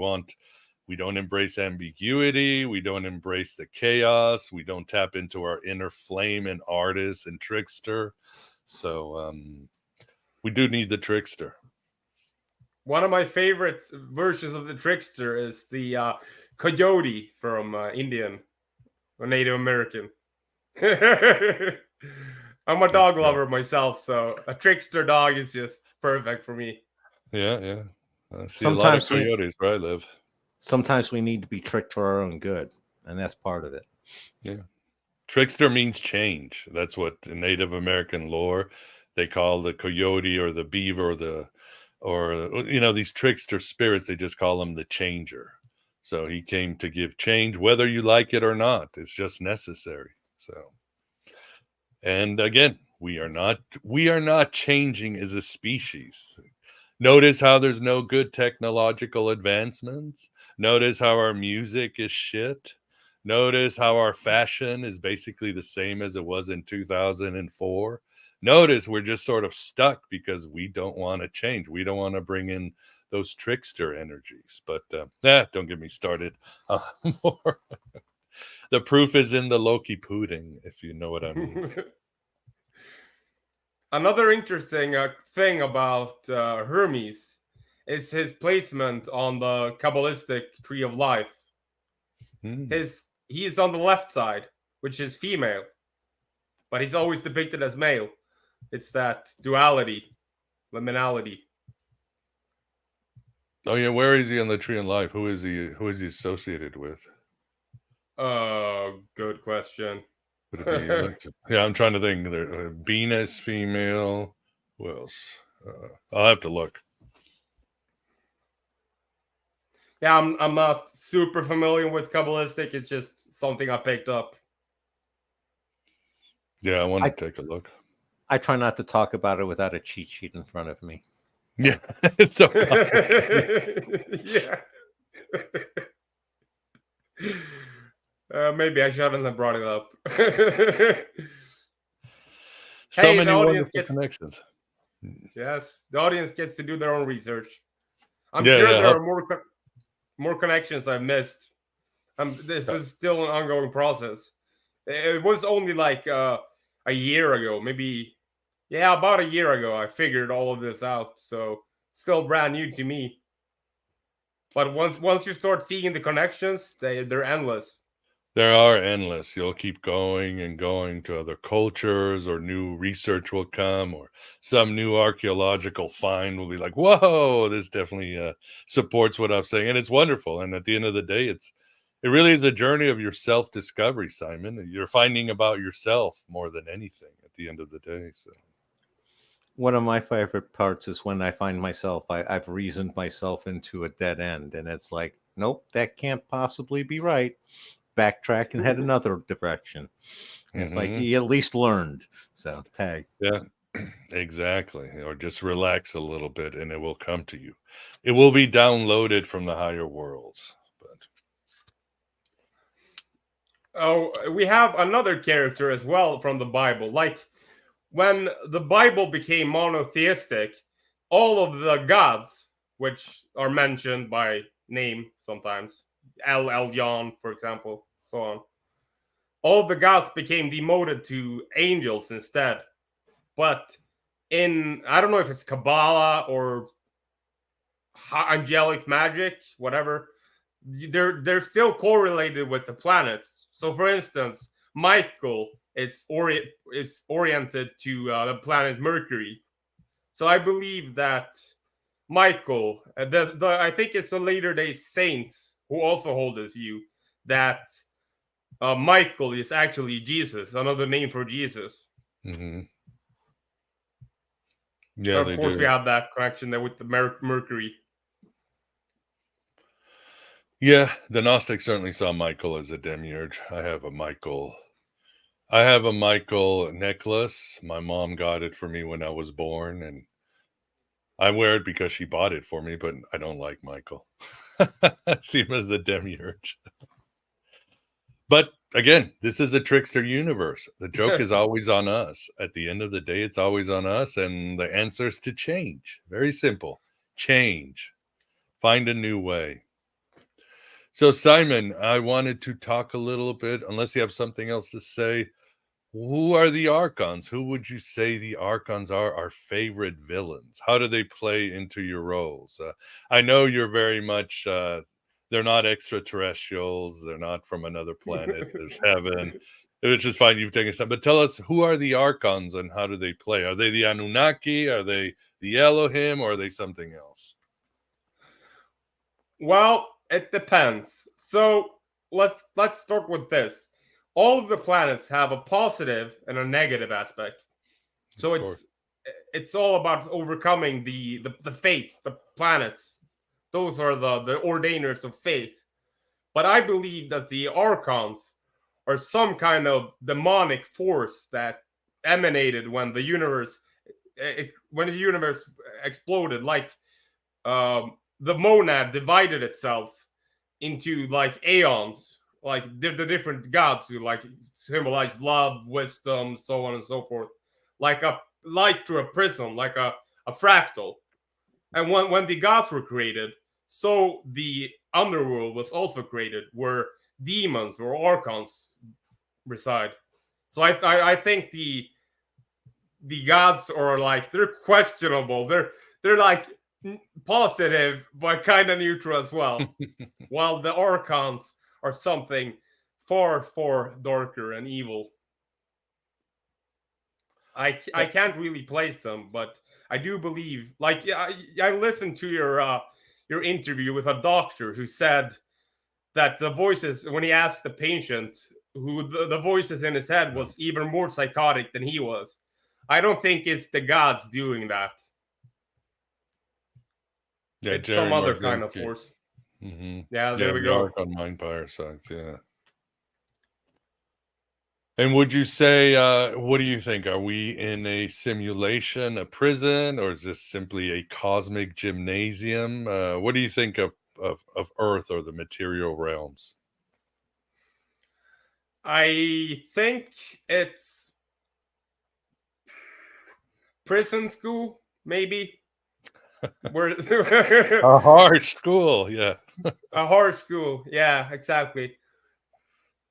don't embrace ambiguity. We don't embrace the chaos. We don't tap into our inner flame and artist and trickster. So we do need the trickster. One of my favorite versions of the trickster is the coyote from Indian or Native American. I'm a dog lover myself, so a trickster dog is just perfect for me. Yeah. I see sometimes a lot of coyotes where I live. Sometimes we need to be tricked for our own good, and that's part of it. Yeah. Trickster means change. That's what in Native American lore they call the coyote or the beaver or these trickster spirits. They just call him the changer. So he came to give change, whether you like it or not. It's just necessary. So, and again, we are not changing as a species. Notice how there's no good technological advancements. Notice how our music is shit. Notice how our fashion is basically the same as it was in 2004. Notice we're just sort of stuck because we don't want to change. We don't want to bring in those trickster energies. But don't get me started. More. The proof is in the Loki pudding, if you know what I mean. Another interesting thing about Hermes is his placement on the Kabbalistic tree of life. He is on the left side, which is female, but he's always depicted as male. It's that duality, liminality. Oh yeah, where is he on the tree of life? Who is he associated with? Good question. Would it be? Yeah, I'm trying to think. There, Venus female. Who else? I'll have to look. Yeah, I'm not super familiar with Kabbalistic. It's just something I picked up. Yeah, I want to take a look. I try not to talk about it without a cheat sheet in front of me. Yeah, it's so yeah. Maybe I shouldn't have brought it up. So Hey, many the audience wonderful gets connections. yes, the audience gets to do their own research. I'm Yeah, sure yeah, there are more connections I've missed. This is still an ongoing process. It was only like a year ago, maybe, yeah, about a year ago, I figured all of this out. So still brand new to me. But once you start seeing the connections, they're endless. There are endless. You'll keep going and going to other cultures, or new research will come, or some new archaeological find will be like, whoa, this definitely supports what I'm saying. And it's wonderful. And at the end of the day, it really is a journey of your self-discovery, Simon. You're finding about yourself more than anything at the end of the day. So One of my favorite parts is when I find myself, I've reasoned myself into a dead end, and it's like, nope, that can't possibly be right. Backtrack and head another direction. And it's like, you at least learned. So, tag. Yeah, exactly. Or just relax a little bit and it will come to you. It will be downloaded from the higher worlds. But Oh, we have another character as well from the Bible. Like when the Bible became monotheistic, all of the gods, which are mentioned by name sometimes, El Elyon, for example, so on, all the gods became demoted to angels instead. But in, I don't know if it's Kabbalah or angelic magic, whatever, they're still correlated with the planets. So, for instance, Michael is oriented to the planet Mercury. So I believe that Michael, I think it's the Later Day Saints who also hold this view that Michael is actually Jesus, another name for Jesus. yeah, And of they course, do. we have that connection there with the Mercury. Yeah, the Gnostics certainly saw Michael as a demiurge. I have a Michael necklace. My mom got it for me when I was born, and I wear it because she bought it for me, but I don't like Michael. I see him as the demiurge. But again, this is a trickster universe. The joke is always on us. At the end of the day, it's always on us, and the answer is to change. Very simple. Change. Find a new way. So, Simon, I wanted to talk a little bit, unless you have something else to say. Who are the Archons? Who would you say the Archons are our favorite villains? How do they play into your roles? I know you're very much, they're not extraterrestrials. They're not from another planet. There's heaven, which is fine. You've taken some, but tell us, who are the Archons and how do they play? Are they the Annunaki? Are they the Elohim? Or are they something else? Well, it depends. So let's start with this. All of the planets have a positive and a negative aspect. So it's all about overcoming the fates, the planets. Those are the ordainers of faith. But I believe that the archons are some kind of demonic force that emanated when the universe exploded, like the monad divided itself into like aeons, like the different gods who like symbolize love, wisdom, so on and so forth, like a light through a prism, like a fractal. And when the gods were created, so the underworld was also created, where demons or archons reside. So I think the gods are like, they're questionable. They're like positive but kind of neutral as well, while the archons are something far darker and evil. I can't really place them, but I do believe, like, I listened to your interview with a doctor who said that the voices, when he asked the patient who the voices in his head was even more psychotic than he was. I don't think it's the gods doing that. Yeah, It's Jerry some other kind of Marzinski. force. Mm-hmm. Yeah, there we the go. Ark on Mindfire sucks. Yeah. And would you say, what do you think? Are we in a simulation, a prison, or is this simply a cosmic gymnasium? What do you think of Earth or the material realms? I think it's prison school, maybe. A harsh school, yeah. A horror school, yeah, exactly.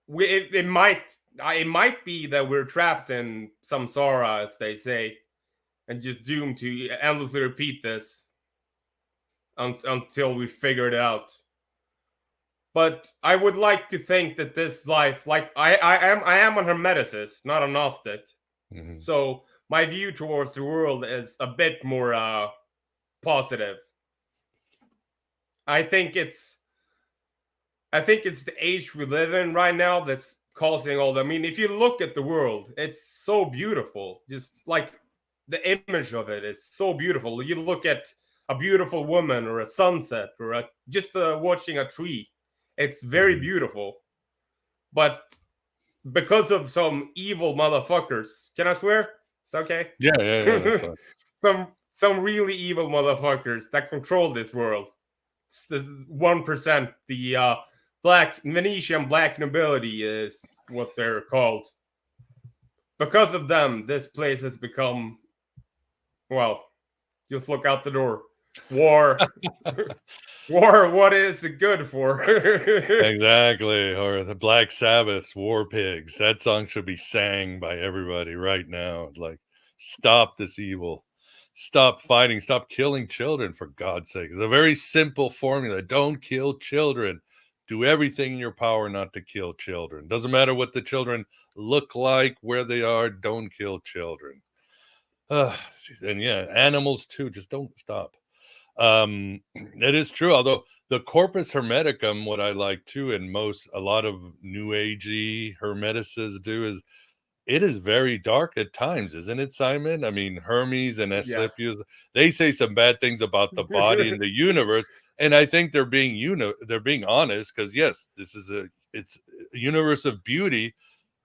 It might be that we're trapped in samsara, as they say, and just doomed to endlessly repeat this until we figure it out. But I would like to think that this life, like I am a hermeticist, not a Gnostic. Mm-hmm. So my view towards the world is a bit more positive. I think it's the age we live in right now that's causing all the. I mean, if you look at the world, it's so beautiful. Just like the image of it is so beautiful. You look at a beautiful woman or a sunset or just watching a tree. It's very beautiful. But because of some evil motherfuckers, can I swear? It's okay. Yeah, that's fine. Some really evil motherfuckers that control this world. It's the 1%, the black Venetian black nobility is what they're called. Because of them, this place has become, well, just look out the door. War. War, what is it good for? Exactly. Or the Black Sabbath's War Pigs. That song should be sang by everybody right now. Like, stop this evil. Stop fighting. Stop killing children, for God's sake. It's a very simple formula. Don't kill children. Do everything in your power not to kill children. Doesn't matter what the children look like, where they are. Don't kill children. And yeah, animals too. Just don't stop. It is true. Although the Corpus Hermeticum, what I like too, and a lot of New Agey Hermeticists do, is it is very dark at times, isn't it, Simon? I mean, Hermes and Asclepius, they say some bad things about the body and the universe, and I think they're being honest, because yes, it's a universe of beauty,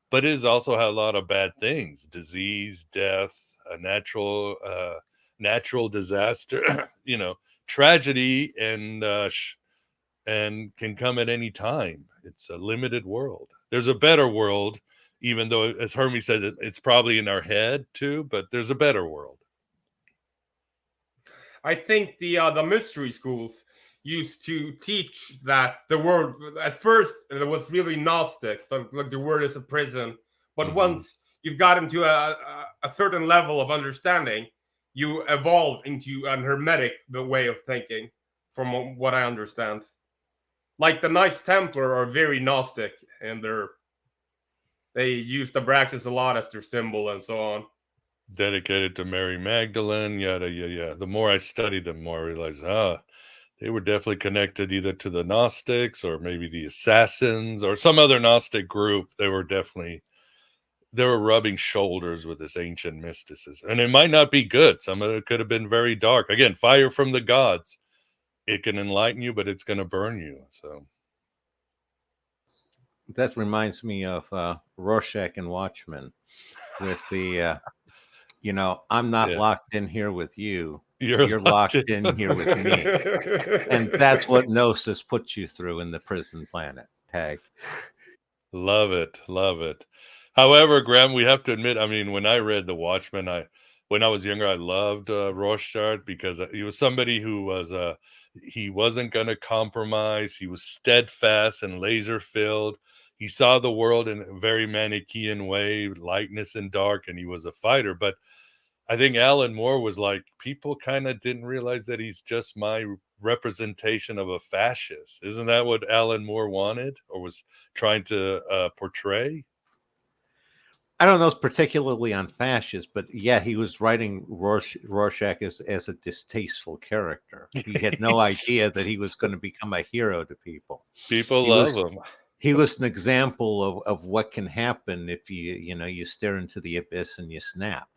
but it has also had a lot of bad things: disease, death, a natural disaster, tragedy, and can come at any time. It's a limited world. There's a better world, even though, as Hermes said, it's probably in our head too, but there's a better world. I think the mystery schools used to teach that the world at first it was really Gnostic, like the world is a prison. But once you've got into a certain level of understanding, you evolve into an hermetic way of thinking, from what I understand. Like the Knights Templar are very Gnostic, and they use the Braxis a lot as their symbol and so on. Dedicated to Mary Magdalene, yada, yada. The more I studied them, the more I realized, they were definitely connected either to the Gnostics or maybe the Assassins or some other Gnostic group. They were rubbing shoulders with this ancient mysticism. And it might not be good. Some of it could have been very dark. Again, fire from the gods. It can enlighten you, but it's going to burn you. So that reminds me of Rorschach and Watchmen with the, I'm not locked in here with you. You're locked in here with me. And that's what Gnosis puts you through in the prison planet tag. Love it. Love it. However, Graham, we have to admit, I mean, when I read The Watchmen, when I was younger, I loved Rorschach, because he was somebody who was he wasn't going to compromise. He was steadfast and laser filled. He saw the world in a very Manichaean way, lightness and dark, and he was a fighter. But I think Alan Moore was like, people kind of didn't realize that he's just my representation of a fascist. Isn't that what Alan Moore wanted or was trying to portray? I don't know if particularly on fascists, but yeah, he was writing Rorschach as a distasteful character. He had no idea that he was going to become a hero to people. People love him. he was an example of what can happen if you stare into the abyss and you snap.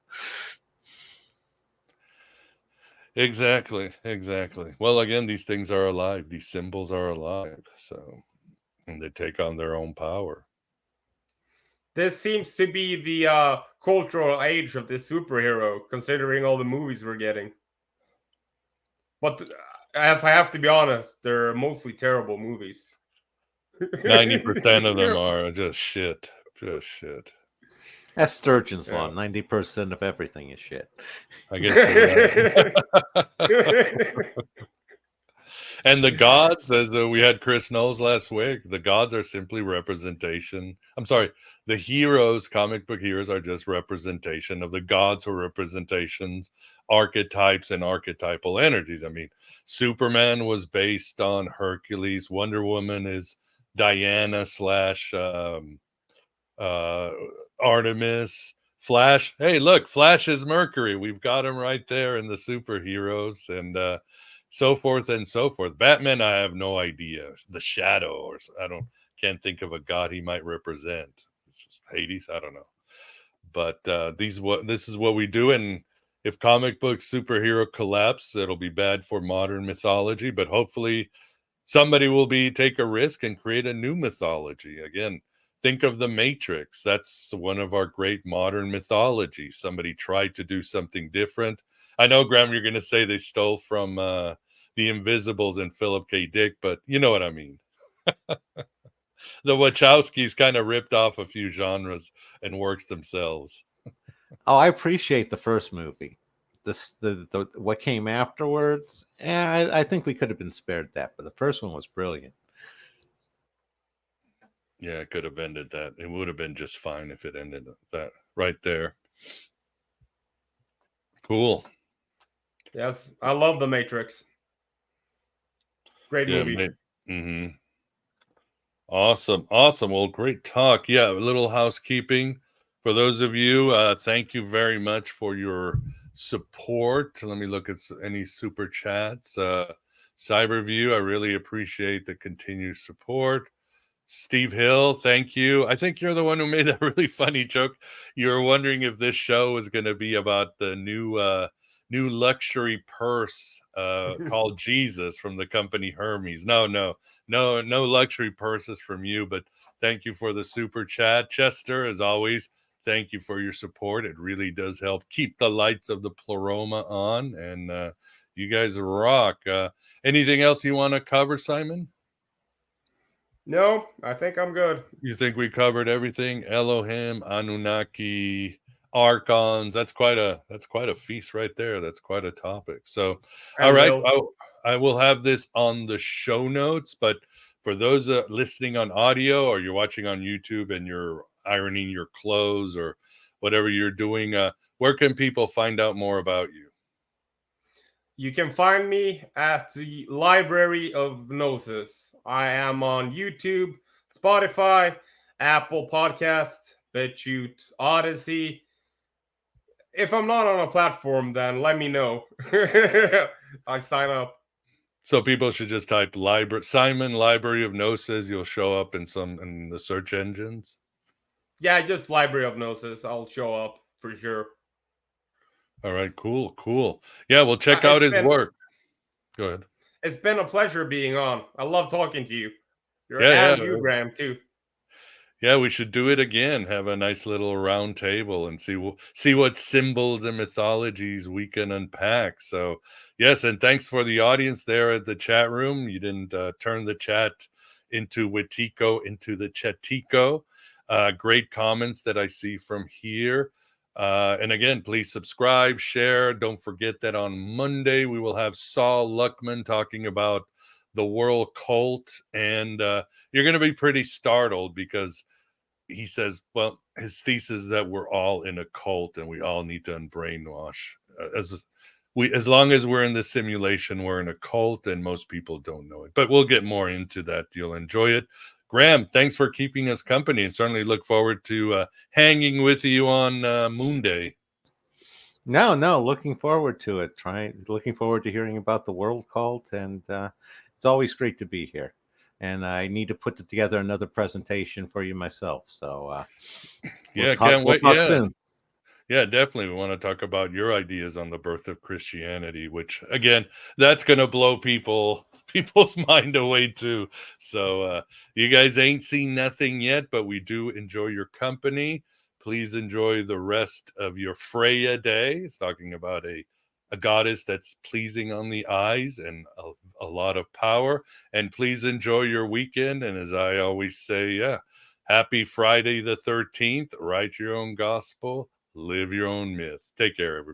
Exactly. Well, again, these things are alive. These symbols are alive. So, and they take on their own power. This seems to be the cultural age of this superhero, considering all the movies we're getting. But if I have to be honest, they're mostly terrible movies. 90% of them are just shit. Just shit. That's Sturgeon's law. Yeah. 90% of everything is shit. I guess you're right. And the gods, as we had Chris Knowles last week, the gods are simply representation. I'm sorry, the heroes, comic book heroes, are just representation of the gods, who are representations, archetypes, and archetypal energies. I mean, Superman was based on Hercules. Wonder Woman is Diana slash Artemis. Flash, hey, look, Flash is Mercury. We've got him right there in the superheroes, and so forth and so forth. Batman, I have no idea. The Shadow, or can't think of a god he might represent. It's just Hades. I don't know. But this is what we do, and if comic book superhero collapse, it'll be bad for modern mythology. But hopefully, somebody will take a risk and create a new mythology. Again, think of the Matrix. That's one of our great modern mythologies. Somebody tried to do something different. I know, Graham, you're going to say they stole from the Invisibles and Philip K. Dick, but you know what I mean. The Wachowskis kind of ripped off a few genres and works themselves. Oh, I appreciate the first movie. The what came afterwards, I think we could have been spared that, but the first one was brilliant. Yeah, it could have ended that. It would have been just fine if it ended that right there. Cool. Yes, I love The Matrix. Great movie. Mm-hmm. Awesome. Well, great talk. Yeah, a little housekeeping. For those of you, thank you very much for your support. Let me look at any super chats. Cyberview, I really appreciate the continued support. Steve Hill, thank you. I think you're the one who made that really funny joke. You were wondering if this show was going to be about the new luxury purse called Jesus from the company Hermes. No luxury purses from you, but thank you for the super chat. Chester, as always, thank you for your support. It really does help keep the lights of the Pleroma on, and you guys rock. Anything else you want to cover, Simon? No, I think I'm good. You think we covered everything? Elohim, Annunaki, Archons. That's quite a feast right there. That's quite a topic. So, all right, I will have this on the show notes. But for those listening on audio, or you're watching on YouTube and you're ironing your clothes or whatever you're doing, where can people find out more about you? You can find me at the Library of Gnosis. I am on YouTube, Spotify, Apple Podcasts, BitChute, Odyssey. If I'm not on a platform, then let me know. I sign up. So people should just type Simon Library of Gnosis. You'll show up in the search engines. Yeah, just Library of Gnosis. I'll show up for sure. All right, cool. Yeah, we'll check out his work. Go ahead. It's been a pleasure being on. I love talking to you. You, Graham, too. Yeah, we should do it again. Have a nice little round table and see what symbols and mythologies we can unpack. So, yes, and thanks for the audience there at the chat room. You didn't turn the chat into Wetiko, into the Chatico. Great comments that I see from here. And again, please subscribe, share. Don't forget that on Monday we will have Saul Luckman talking about the world cult, and you're going to be pretty startled because he says, well, his thesis that we're all in a cult and we all need to unbrainwash. As long as we're in the simulation, we're in a cult, and most people don't know it. But we'll get more into that. You'll enjoy it. Graham, thanks for keeping us company, and certainly look forward to hanging with you on Moon Day. No, looking forward to it. Looking forward to hearing about the world cult, and it's always great to be here. and I need to put together another presentation for you myself. So Yeah, can't we'll wait. talk Yeah. soon. Yeah, definitely. We want to talk about your ideas on the birth of Christianity, which again, that's going to blow people's mind away too. So you guys ain't seen nothing yet, but we do enjoy your company. Please enjoy the rest of your Freya day. It's talking about a goddess that's pleasing on the eyes and a lot of power. And please enjoy your weekend. And as I always say, yeah, happy Friday the 13th. Write your own gospel. Live your own myth. Take care, everybody.